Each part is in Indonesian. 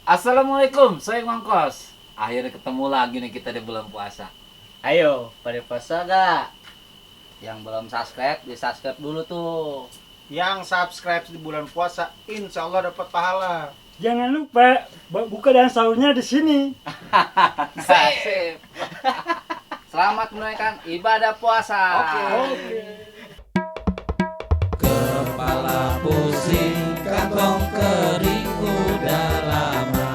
Assalamualaikum, saya Ngongkos. Akhirnya ketemu lagi nih kita di bulan puasa. Ayo, pada puasa gak? Yang belum subscribe, di subscribe dulu tuh. Yang subscribe di bulan puasa, insya Allah dapat pahala. Jangan lupa buka dan sahurnya di sini. Sip. Selamat menunaikan ibadah puasa. Oke. Kepala pusing, kantong kering udah lama.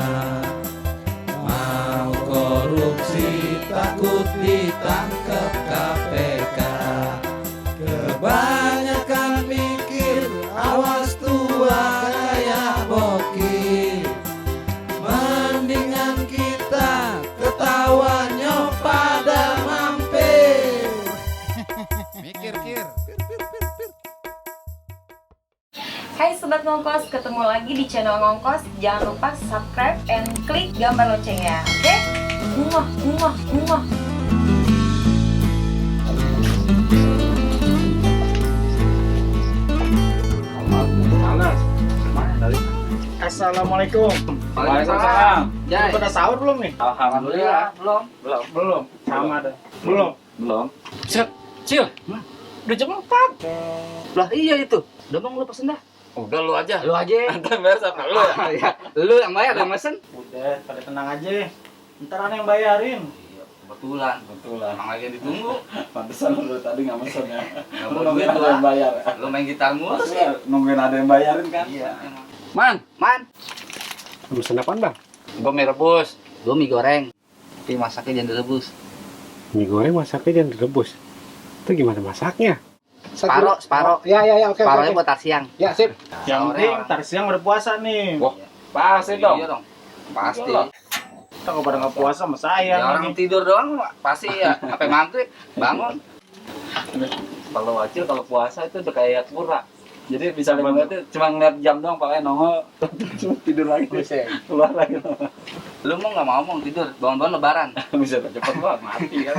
Mau korupsi, takut ditangkap KPK. Kebanyakan mikir, awas tua kayak bokir. Mendingan kita ketawanya pada mampir. Mikir, kir. Hai Sobat Ngongkos, ketemu lagi di channel Ngongkos. Jangan lupa subscribe and klik gambar loncengnya, oke? Muah, muah, muah. Assalamualaikum. Waalaikumsalam. Jai. Pada sahur belum nih? Alhamdulillah, belum. Belum. Sama ada. Belum. Set, Cil. Udah jam 4. Lah iya itu. Udah bang, lu pesen dah. Udah lu aja. Lu aja. Antar bayar sama lu ya. Ya, lu yang bayar, yang mesen. Udah, pada tenang aja. Ntar ana yang bayarin. Iya, kebetulan. Emang lagi yang ditunggu. Pantesan lu tadi nggak mesen ya. Nggak Lu buat nungguin duit ada lah. yang bayar. Lu main gitar mulu Pasti sih. nungguin ada yang bayarin kan? Iya, emang. Man. Pesan apaan, Bang? Gua mie rebus. Gua mie goreng. Tapi masaknya jangan direbus. Mie goreng masaknya jangan direbus. Itu gimana masaknya? Separuh. Ya, oke. Separuhnya buat tar siang. Ya, sip. Yang Sahurnya penting orang. ntar siang udah puasa nih. Wah, pasti dong. Iya dong. Pasti. Iyalah. Kita nggak pada nggak puasa sama saya Ya orang nih. tidur doang pasti ya. Sampai maghrib bangun. Kalau wajil kalau puasa itu udah kayak pura. Jadi bisa ngeliatnya cuma ngeliat jam doang, pakai nongol cuma tidur lagi. Keluar lagi. Lu mau nggak mau tidur, bangun-bangun lebaran. Bisa cepet banget mati kan.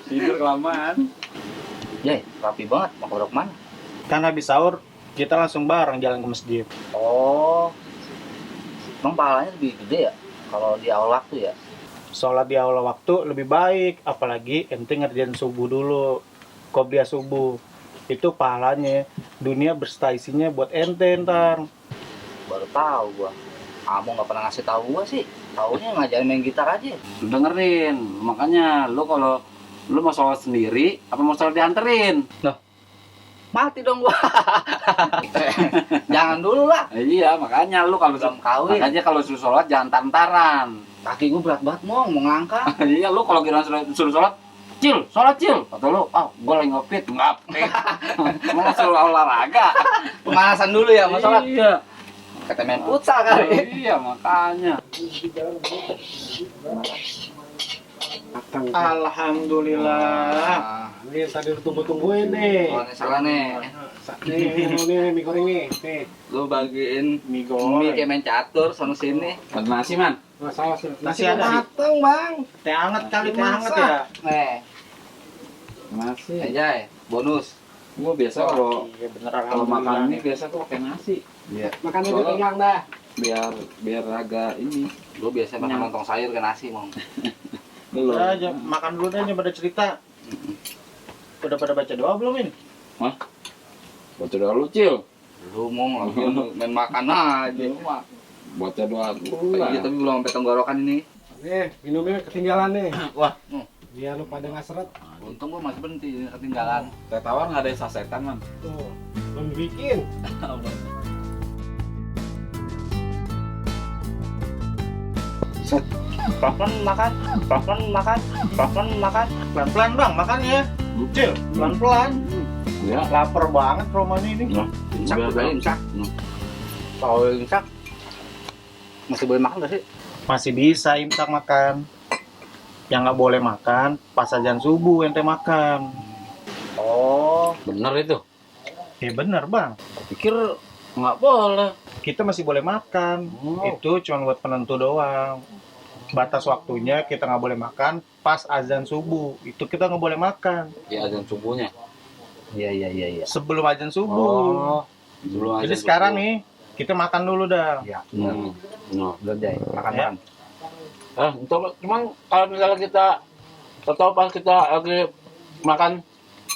Tidur kelamaan. Jay, rapi banget. Mau ke mana? Kan habis sahur kita langsung bareng jalan ke masjid. Oh. Emang pahalanya lebih gede ya? Kalau di awal waktu ya? Sholat di awal waktu lebih baik, apalagi ente ngerjain subuh dulu. Qobliyah subuh. Itu pahalanya. Dunia berserta isinya buat ente ntar. Baru tahu gua. Kamu nggak pernah ngasih tahu gua sih. Taunya ngajarin main gitar aja. Lu dengerin, makanya lu kalau lu mau sholat sendiri, apa mau sholat dianterin? Mati dong gua. Jangan dulu lah. Iya, makanya lu kalau Belum kawin. makanya kalau suruh sholat jangan tantaran. Kaki gua berat banget mau ngelangkah. Iya, lu kalau kira suruh sholat, sholat cil. Kata lu, gua lagi ngopit, ngapit. Mau suruh olahraga. Pemanasan dulu ya mau sholat. Iya. Kata main futsal kali. Iya, makanya. Alhamdulillah. Ini tadi tunggu-tungguin nih. Oh, ini salah nih. Nih, mie goreng nih. Nih. Lu bagiin Mie mie goreng. kayak main catur sana sini. Buat nasi, Man. Masalah sih. Nasi ada sih. mateng, Bang. Teh hangat kali, teh hangat ya. Nih, Nasi. aja bonus. Gua biasa kalau Iya bener kalau alhamdulillah. makan ini biasa tuh pakai nasi. Iya. Makannya Soalnya- dipegang dah. Biar agak ini. Lu biasa makan lontong sayur ke nasi, Mong. Belum. Udah aja makan dulu deh pada cerita. Udah pada baca doa belum ini? Baca doa lu, Cil. Lu Mong lagi main makan aja. Lu mah baca doa dulu lah. Iya, tapi belum sampai tenggorokan ini. Nih, minumnya ketinggalan nih. Wah. Biar lu pada nggak seret. Untung gua masih berhenti ketinggalan. Teh tawar nggak ada yang sasetan, Man. Tuh, belum dibikin. Pelan makan, pelan makan. Pelan-pelan bang makannya. Cil, pelan-pelan. Ya. Lapar banget Roman ini. Imsak udah imsak. Kalau imsak masih boleh makan gak sih? Masih bisa imsak makan. Yang nggak boleh makan pas azan subuh ente makan. Oh, Bener itu. Ya bener bang. Pikir nggak boleh. Kita masih boleh makan. Oh. Itu cuma buat penentu doang. Batas waktunya kita nggak boleh makan pas azan subuh. Itu kita nggak boleh makan. Ya azan subuhnya. iya. Sebelum azan subuh. Sebelum Jadi azan sekarang subuh. nih Kita makan dulu dah. Ya. No. Belum Jay, makan Ya. Cuman kalau misalnya kita atau pas kita lagi makan,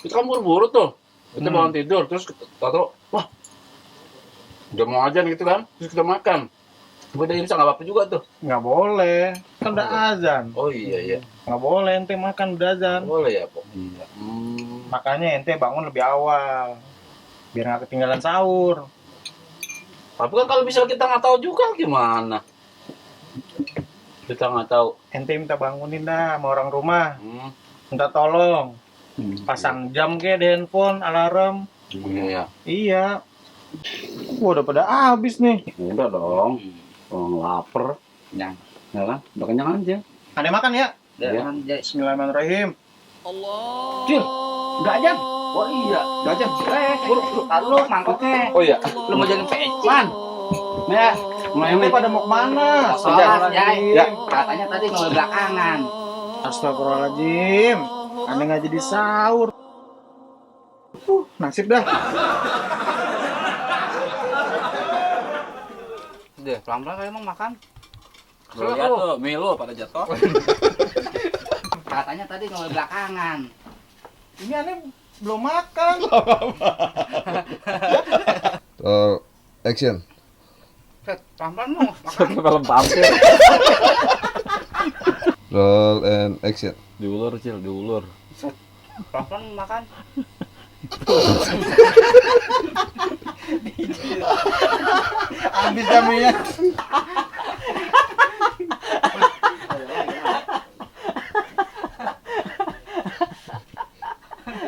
kita kan buru-buru tuh. Kita bangun tidur, terus tahu, wah, udah mau ajan gitu kan, terus kita makan. Udah bisa nggak apa-apa juga tuh. Nggak boleh, kan udah azan. Oh iya. Nggak boleh ente makan udah azan. Boleh ya, Pok. Iya. Makanya ente bangun lebih awal, biar nggak ketinggalan sahur. Tapi kan kalau misalnya kita nggak tahu juga gimana? Kita nggak tahu. Ente minta bangunin dah sama orang rumah, Hmm. minta tolong. Pasang jam ke di handphone, alarm. Iya. Iya. Wah, udah pada habis nih. Udah dong. Orang lapar. Kenyang. Ya kan? Udah kenyang aja. Ada makan ya? Udah Iya. makan Jay. Bismillahirrahmanirrahim. Cil, udah ajan. Oh iya, udah ajan. Buru, lu mangkoknya. Oh iya. Lu mau jadi pecan. Ya, Ente pada mau kemana? sholat Jay. Ya. Katanya tadi mau belakangan. Astagfirullahaladzim. Aneh nggak jadi sahur. Nasib dah. Udah, pelan-pelan kali emang makan. Lu lihat tuh, Milo pada jatuh. Katanya tadi mau belakangan. Ini aneh belum makan. Action. Set, pelan-pelan mau makan. Film pampir. Roll and action. Diulur, Cil, diulur. Pelan-pelan makan. Habis jamnya.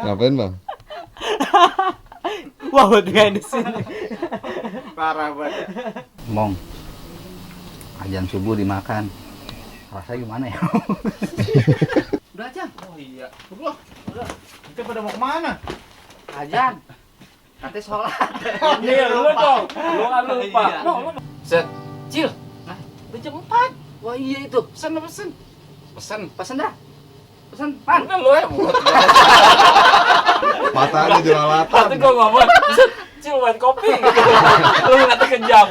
Ngapain bang? Wah, buat di sini. Parah banget. Mong. Ajan subuh dimakan. Rasanya gimana ya? Udah ajan. Oh iya. Udah. Ente pada mau kemana? Ajan. Nanti sholat. Iya, lu dong. Lu kan lupa. Set. Cil. Nah, udah jam 4. Wah iya itu. Pesan. Pesan dah. Pesan. Pan. Kan lu ya. Matanya jelalatan. Nanti gua ngomong, Cil, main kopi gitu. Lu nanti kejam.